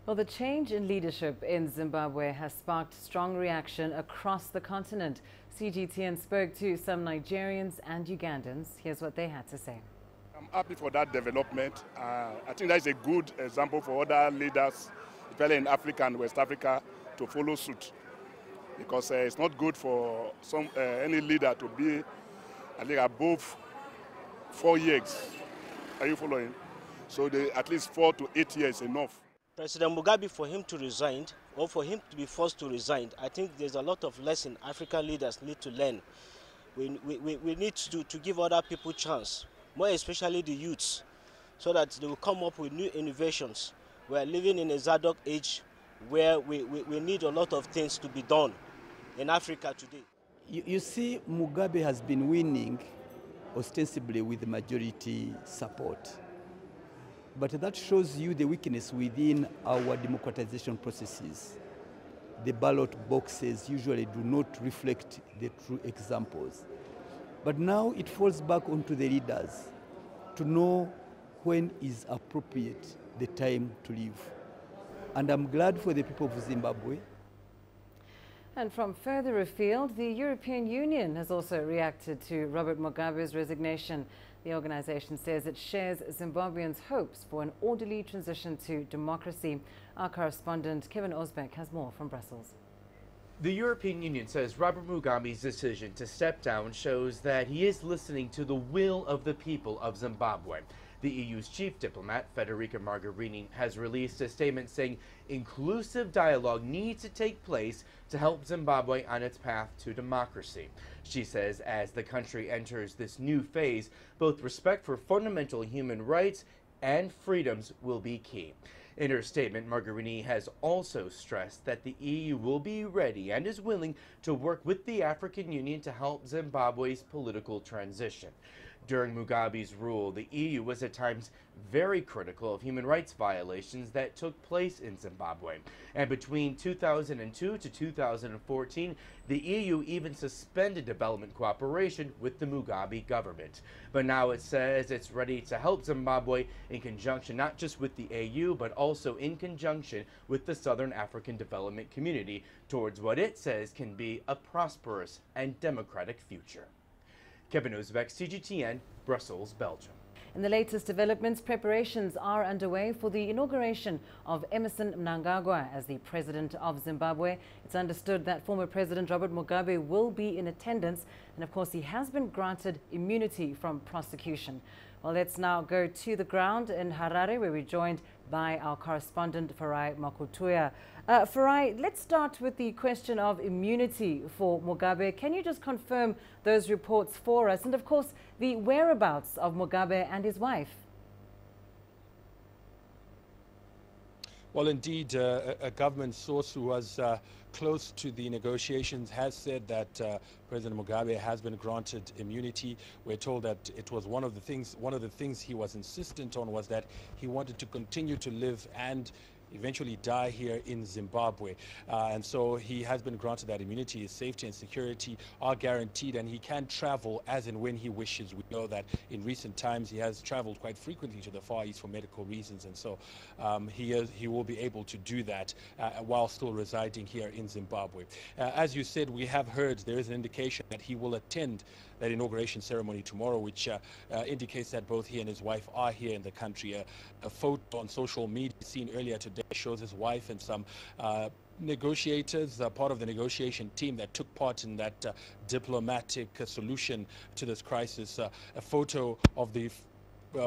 Well, the change in leadership in Zimbabwe has sparked strong reaction across the continent. CGTN spoke to some Nigerians and Ugandans. Here's what they had to say. I'm happy for that development. I think that's a good example for other leaders, especially in Africa and West Africa, to follow suit. Because it's not good for any leader to be, I think, above 4 years. Are you following? So at least 4 to 8 years enough. President Mugabe, for him to resign, or for him to be forced to resign, I think there's a lot of lesson African leaders need to learn. We need to give other people chance, more especially the youths, so that they will come up with new innovations. We are living in a Zadok age where we need a lot of things to be done in Africa today. You see, Mugabe has been winning ostensibly with majority support. But that shows you the weakness within our democratization processes. The ballot boxes usually do not reflect the true examples. But now it falls back onto the leaders to know when is appropriate the time to leave. And I'm glad for the people of Zimbabwe. And from further afield, the European Union has also reacted to Robert Mugabe's resignation. The organization says it shares Zimbabweans' hopes for an orderly transition to democracy. Our correspondent Kevin Osbeck has more from Brussels. The European Union says Robert Mugabe's decision to step down shows that he is listening to the will of the people of Zimbabwe. The EU's chief diplomat, Federica Mogherini, has released a statement saying inclusive dialogue needs to take place to help Zimbabwe on its path to democracy. She says as the country enters this new phase, both respect for fundamental human rights and freedoms will be key. In her statement, Mogherini has also stressed that the EU will be ready and is willing to work with the African Union to help Zimbabwe's political transition. During Mugabe's rule, the EU was at times very critical of human rights violations that took place in Zimbabwe. And between 2002 to 2014, the EU even suspended development cooperation with the Mugabe government. But now it says it's ready to help Zimbabwe in conjunction not just with the EU, but also in conjunction with the Southern African Development Community towards what it says can be a prosperous and democratic future. Kevin Osbeck, CGTN, Brussels, Belgium. In the latest developments, preparations are underway for the inauguration of Emmerson Mnangagwa as the president of Zimbabwe. It's understood that former President Robert Mugabe will be in attendance, and of course he has been granted immunity from prosecution. Well, let's now go to the ground in Harare, where we're joined by our correspondent Farai Makutuya. Farai, let's start with the question of immunity for Mugabe. Can you just confirm those reports for us, and of course the whereabouts of Mugabe and his wife? Well, indeed, a government source who was close to the negotiations has said that President Mugabe has been granted immunity. We're told that it was one of the things he was insistent on was that he wanted to continue to live and eventually die here in Zimbabwe. And so he has been granted that immunity. His safety and security are guaranteed, and he can travel as and when he wishes. We know that in recent times he has traveled quite frequently to the Far East for medical reasons, and so he will be able to do that while still residing here in Zimbabwe. As you said, we have heard there is an indication that he will attend that inauguration ceremony tomorrow, which indicates that both he and his wife are here in the country. A photo on social media seen earlier today shows his wife and some negotiators, part of the negotiation team that took part in that diplomatic solution to this crisis. A photo of the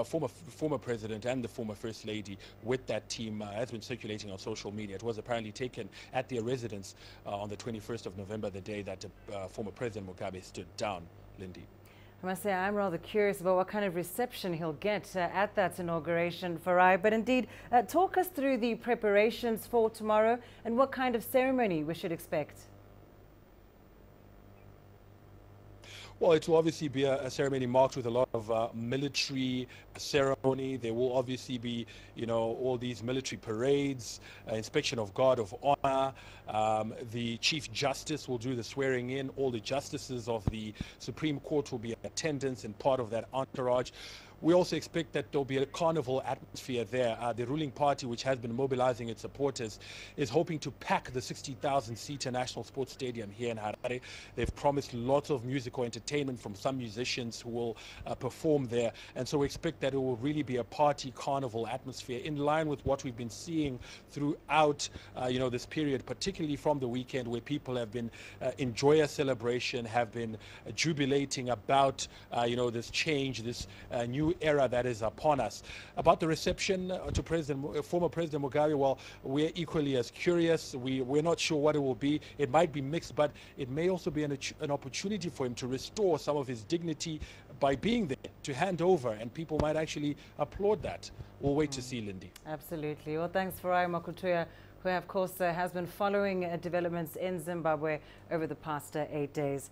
former president and the former first lady with that team has been circulating on social media. It was apparently taken at their residence on the 21st of November, the day that former President Mugabe stood down. Lindy. I must say I'm rather curious about what kind of reception he'll get at that inauguration, Farai. But indeed, talk us through the preparations for tomorrow and what kind of ceremony we should expect. Well, it will obviously be a ceremony marked with a lot of military ceremony. There will obviously be, all these military parades, inspection of guard of honor. The Chief Justice will do the swearing in. All the justices of the Supreme Court will be in attendance and part of that entourage. we also expect that there'll be a carnival atmosphere there. The ruling party, which has been mobilizing its supporters, is hoping to pack the 60,000-seater National Sports Stadium here in Harare. They've promised lots of musical entertainment from some musicians who will perform there. And so we expect that it will really be a party carnival atmosphere in line with what we've been seeing throughout this period, particularly from the weekend, where people have been in joyous celebration, have been jubilating about this change, this new era that is upon us. About the reception to former President Mugabe, well, we're equally as curious. We're not sure what it will be. It might be mixed, but it may also be an opportunity for him to restore some of his dignity by being there, to hand over, and people might actually applaud that. We'll wait to see, Lindy. Absolutely. Well, thanks for Makutuya, who of course has been following developments in Zimbabwe over the past 8 days.